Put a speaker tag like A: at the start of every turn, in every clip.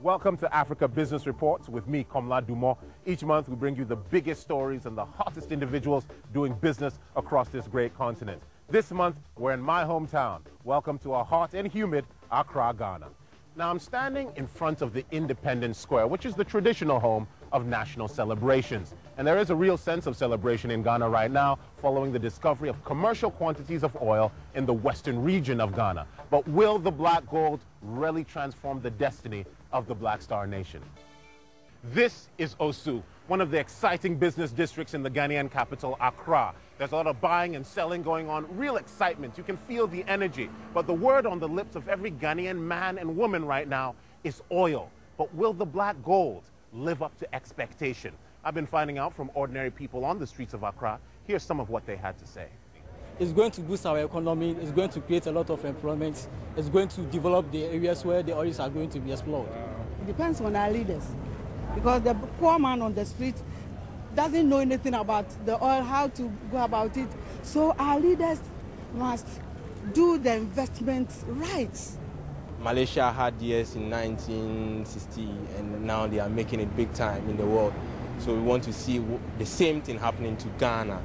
A: Welcome to Africa Business Reports with me, Komla Dumont. Each month we bring you the biggest stories and the hottest individuals doing business across this great continent. This month we're in my hometown. Welcome to our hot and humid Accra, Ghana. Now I'm standing in front of the Independence Square, which is the traditional home of national celebrations. And there is a real sense of celebration in Ghana right now following the discovery of commercial quantities of oil in the western region of Ghana. But will the black gold really transform the destiny of the Black Star Nation? This is Osu, one of the exciting business districts in the Ghanaian capital, Accra. There's a lot of buying and selling going on, real excitement. You can feel the energy. But the word on the lips of every Ghanaian man and woman right now is oil. But will the black gold live up to expectation? I've been finding out from ordinary people on the streets of Accra. Here's some of what they had to say.
B: It's going to boost our economy, it's going to create a lot of employment, it's going to develop the areas where the oils are going to be explored.
C: It depends on our leaders, because the poor man on the street doesn't know anything about the oil, how to go about it. So our leaders must do the investment right.
D: Malaysia had years in 1960 and now they are making it big time in the world. So we want to see the same thing happening to Ghana.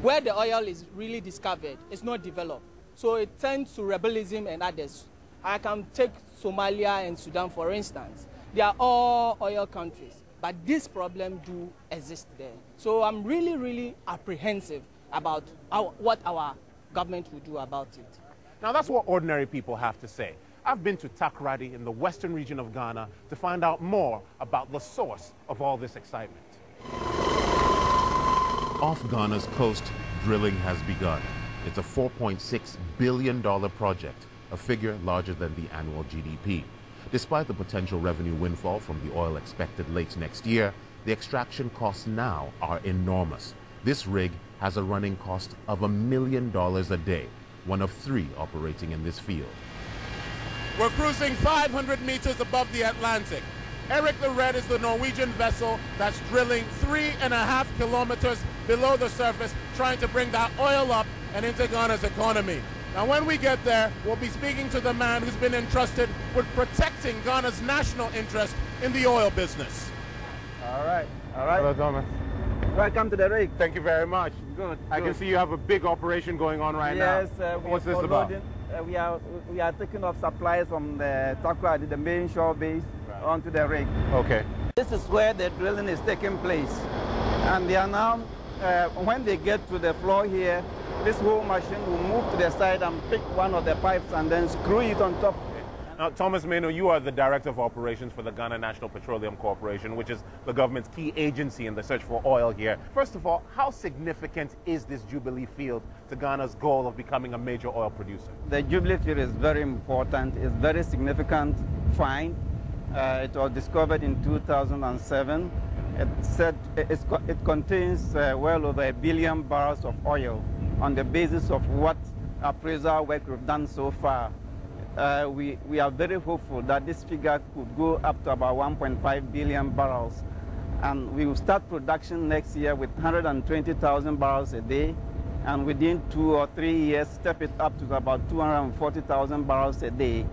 B: Where the oil is really discovered, it's not developed. So it tends to rebellism and others. I can take Somalia and Sudan, for instance. They are all oil countries, but this problem do exist there. So I'm really, really apprehensive about what our government will do about it.
A: Now that's what ordinary people have to say. I've been to Takoradi in the western region of Ghana to find out more about the source of all this excitement. Off Ghana's coast, drilling has begun. It's a $4.6 billion project, a figure larger than the annual GDP. Despite the potential revenue windfall from the oil expected late next year, the extraction costs now are enormous. This rig has a running cost of $1 million a day, one of 3 operating in this field. We're cruising 500 meters above the Atlantic. Eric the Red is the Norwegian vessel that's drilling 3.5 kilometers below the surface, trying to bring that oil up and into Ghana's economy. Now when we get there, we'll be speaking to the man who's been entrusted with protecting Ghana's national interest in the oil business.
E: All right.
A: Hello, Thomas.
E: Welcome to the rig.
A: Thank you very much.
E: Good.
A: I can see you have a big operation going on right now.
E: Yes.
A: What's this about?
E: We are taking off supplies from the Takoradi, the main shore base, onto the rig.
A: Okay.
E: This is where the drilling is taking place. And they are now, when they get to the floor here, this whole machine will move to the side and pick one of the pipes and then screw it on top.
A: Now, Thomas Meno, you are the Director of Operations for the Ghana National Petroleum Corporation, which is the government's key agency in the search for oil here. First of all, how significant is this Jubilee field to Ghana's goal of becoming a major oil producer?
E: The Jubilee field is very important. It's very significant find. It was discovered in 2007. It contains well over 1 billion barrels of oil on the basis of what appraisal work we've done so far. We are very hopeful that this figure could go up to about 1.5 billion barrels. And we will start production next year with 120,000 barrels a day. And within 2 or 3 years, step it up to about 240,000 barrels a day.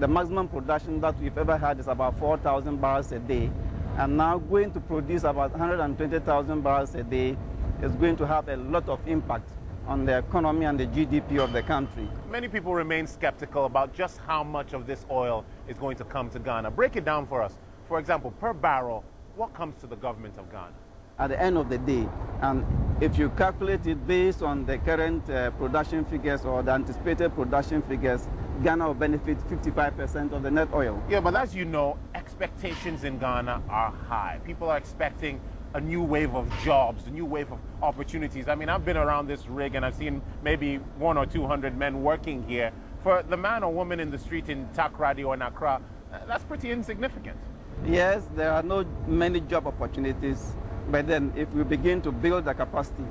E: The maximum production that we've ever had is about 4,000 barrels a day. And now going to produce about 120,000 barrels a day is going to have a lot of impact on the economy and the GDP of the country.
A: Many people remain skeptical about just how much of this oil is going to come to Ghana. Break it down for us. For example, per barrel, what comes to the government of Ghana?
E: At the end of the day, and if you calculate it based on the current production figures or the anticipated production figures, Ghana will benefit 55% of the net oil.
A: Yeah, but as you know, expectations in Ghana are high. People are expecting a new wave of jobs, a new wave of opportunities. I mean, I've been around this rig and I've seen maybe 100 or 200 men working here. For the man or woman in the street in Takoradi or in Accra, that's pretty insignificant.
E: Yes, there are not many job opportunities, but then if we begin to build the capacity,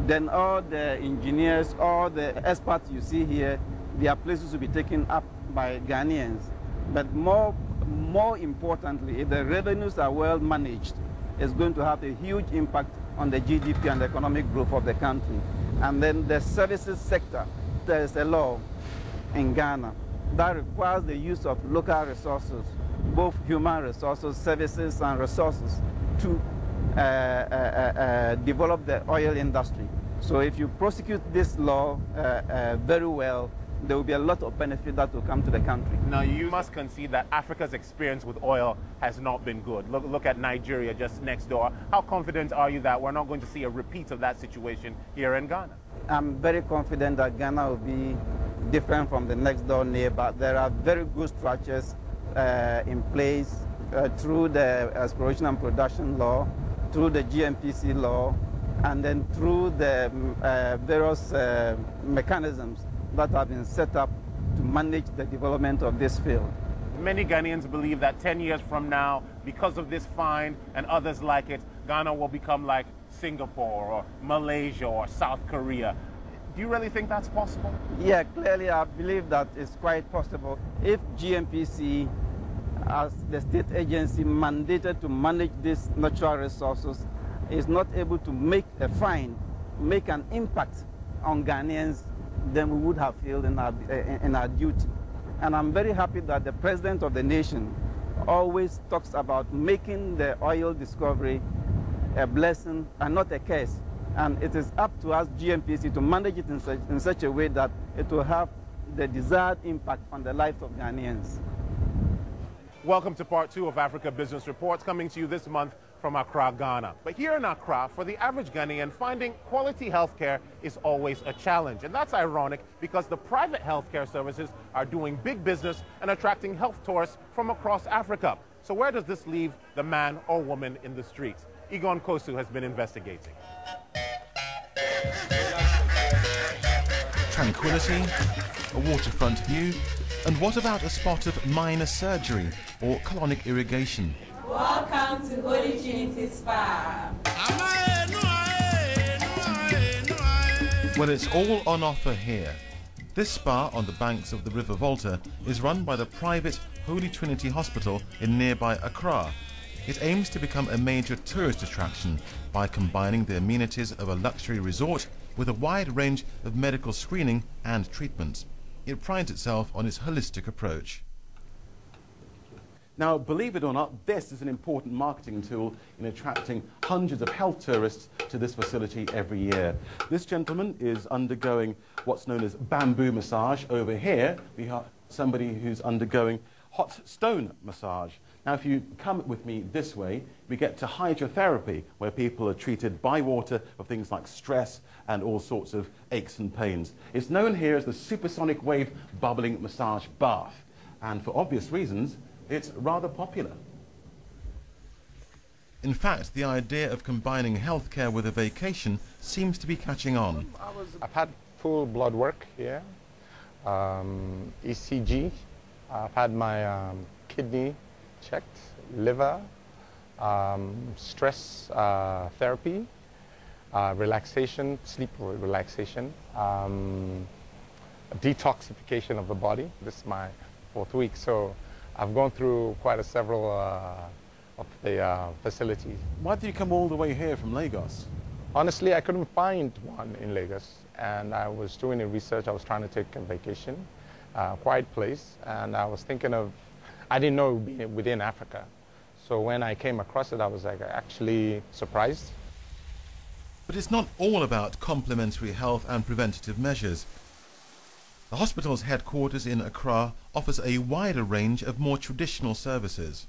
E: then all the engineers, all the experts you see here, their places will be taken up by Ghanaians. But more importantly, if the revenues are well managed, it's going to have a huge impact on the GDP and the economic growth of the country. And then the services sector, there is a law in Ghana that requires the use of local resources both human resources, services, and resources to develop the oil industry. So if you prosecute this law very well, there will be a lot of benefit that will come to the country.
A: Now, you must concede that Africa's experience with oil has not been good. Look at Nigeria just next door. How confident are you that we're not going to see a repeat of that situation here in Ghana? I'm
E: very confident that Ghana will be different from the next door neighbor. There are very good structures in place through the exploration and production law, through the GMPC law, and then through the various mechanisms that have been set up to manage the development of this field.
A: Many Ghanaians believe that 10 years from now, because of this find and others like it, Ghana will become like Singapore or Malaysia or South Korea. Do you really think that's possible?
E: Yeah, clearly I believe that it's quite possible. If GMPC, as the state agency mandated to manage these natural resources, is not able to make a find, make an impact on Ghanaians, then we would have failed in our duty. And I'm very happy that the President of the nation always talks about making the oil discovery a blessing and not a curse. And it is up to us, GMPC, to manage it in such a way that it will have the desired impact on the lives of Ghanaians.
A: Welcome to part 2 of Africa Business Reports, coming to you this month from Accra, Ghana. But here in Accra, for the average Ghanaian, finding quality healthcare is always a challenge. And that's ironic because the private healthcare services are doing big business and attracting health tourists from across Africa. So where does this leave the man or woman in the streets? Egon Kosu has been investigating.
F: Tranquility, a waterfront view, and what about a spot of minor surgery or colonic irrigation?
G: Welcome to Holy Trinity Spa.
F: Well, it's all on offer here. This spa on the banks of the River Volta is run by the private Holy Trinity Hospital in nearby Accra. It aims to become a major tourist attraction by combining the amenities of a luxury resort with a wide range of medical screening and treatments. It prides itself on its holistic approach. Now, believe it or not, this is an important marketing tool in attracting hundreds of health tourists to this facility every year. This gentleman is undergoing what's known as bamboo massage. Over here, we have somebody who's undergoing hot stone massage. Now, if you come with me this way, we get to hydrotherapy, where people are treated by water of things like stress and all sorts of aches and pains. It's known here as the supersonic wave bubbling massage bath. And for obvious reasons, it's rather popular. In fact, the idea of combining healthcare with a vacation seems to be catching on.
H: I've had full blood work here, ECG. I've had my kidney checked, liver, stress therapy, relaxation, sleep relaxation, detoxification of the body. This is my 4th week, so I've gone through quite several of the facilities.
F: Why did you come all the way here from Lagos?
H: Honestly, I couldn't find one in Lagos, and I was doing a research. I was trying to take a vacation, quiet place, and I was thinking of, I didn't know it would be within Africa. So when I came across it, I was like actually surprised.
F: But it's not all about complementary health and preventative measures. The hospital's headquarters in Accra offers a wider range of more traditional services.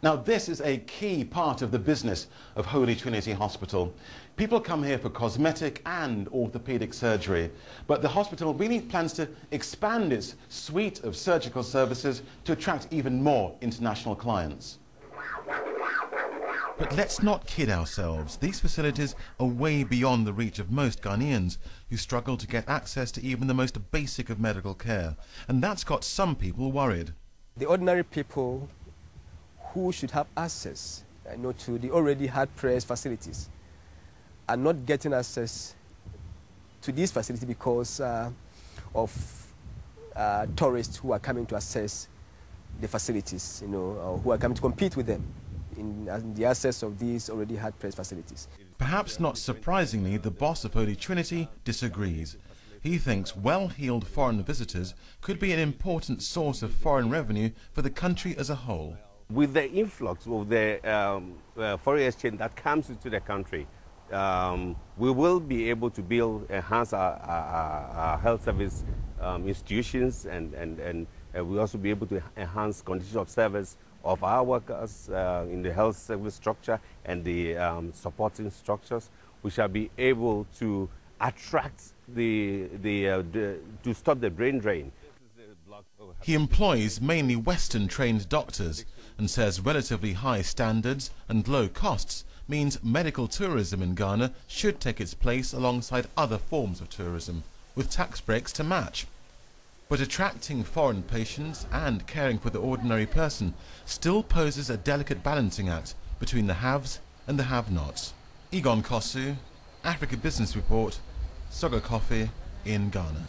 F: Now, this is a key part of the business of Holy Trinity Hospital. People come here for cosmetic and orthopedic surgery, but the hospital really plans to expand its suite of surgical services to attract even more international clients. But let's not kid ourselves. These facilities are way beyond the reach of most Ghanaians who struggle to get access to even the most basic of medical care. And that's got some people worried.
I: The ordinary people who should have access to the already hard-pressed facilities are not getting access to these facilities because of tourists who are coming to access the facilities, or who are coming to compete with them in the access of these already hard-pressed facilities.
F: Perhaps not surprisingly, the boss of Holy Trinity disagrees. He thinks well-heeled foreign visitors could be an important source of foreign revenue for the country as a whole.
J: With the influx of the foreign exchange that comes into the country, we will be able to enhance our health service institutions, and we'll also be able to enhance conditions of service of our workers in the health service structure and the supporting structures. We shall be able to attract to stop the brain drain.
A: He employs mainly Western-trained doctors and says relatively high standards and low costs means medical tourism in Ghana should take its place alongside other forms of tourism, with tax breaks to match. But attracting foreign patients and caring for the ordinary person still poses a delicate balancing act between the haves and the have-nots. Egon Kosu, Africa Business Report, Sugar Coffee in Ghana.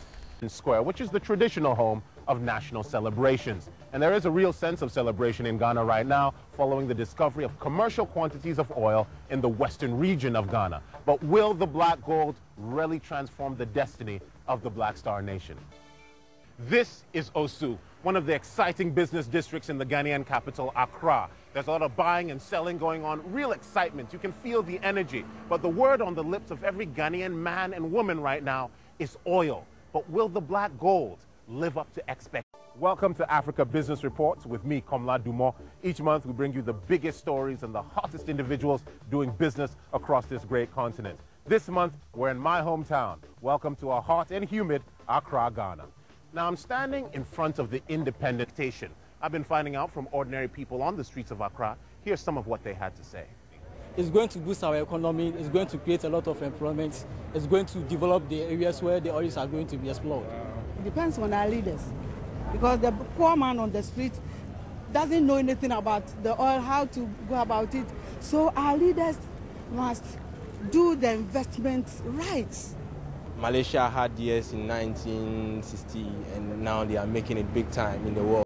A: Square, which is the traditional home of national celebrations. And there is a real sense of celebration in Ghana right now following the discovery of commercial quantities of oil in the western region of Ghana. But will the black gold really transform the destiny of the Black Star Nation? This is Osu, one of the exciting business districts in the Ghanaian capital, Accra. There's a lot of buying and selling going on, real excitement. You can feel the energy. But the word on the lips of every Ghanaian man and woman right now is oil. But will the black gold live up to expectations? Welcome to Africa Business Reports with me, Komla Dumont. Each month we bring you the biggest stories and the hottest individuals doing business across this great continent. This month we're in my hometown. Welcome to our hot and humid Accra, Ghana. Now I'm standing in front of the Independent Station. I've been finding out from ordinary people on the streets of Accra. Here's some of what they had to say.
B: It's going to boost our economy, it's going to create a lot of employment, it's going to develop the areas where the oils are going to be explored.
C: It depends on our leaders, because the poor man on the street doesn't know anything about the oil, how to go about it. So our leaders must do the investment right.
D: Malaysia had years in 1960, and now they are making it big time in the world.